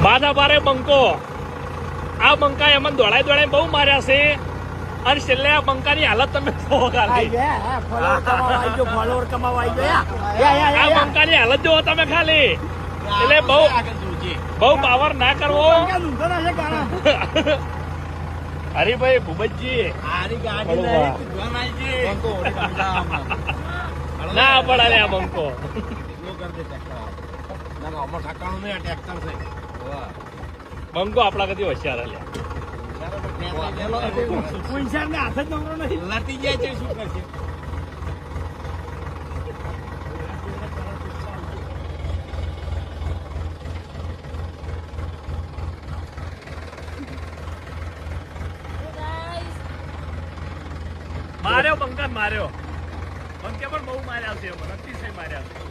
બાધા બારે બંકો આ બંકા એમને દોડાઈ બહુ માર્યા છે અને છેલ્લે આ બંકાની હાલત તમે જોવો ખાલી આ બંકાની હાલત જોવો તમે ખાલી એટલે બહુ પાવર ના કરવો હરીભાઈ ભૂપતજી ના પડે આ બંકો બંકો આપડા કદી હોશિયાર લે હાથ જ નવરો નથી લટી જાય છે શું કરશે માર્યો બંકા માર્યો બંકે પણ બહુ માર્યા છે અતિશય માર્યા છે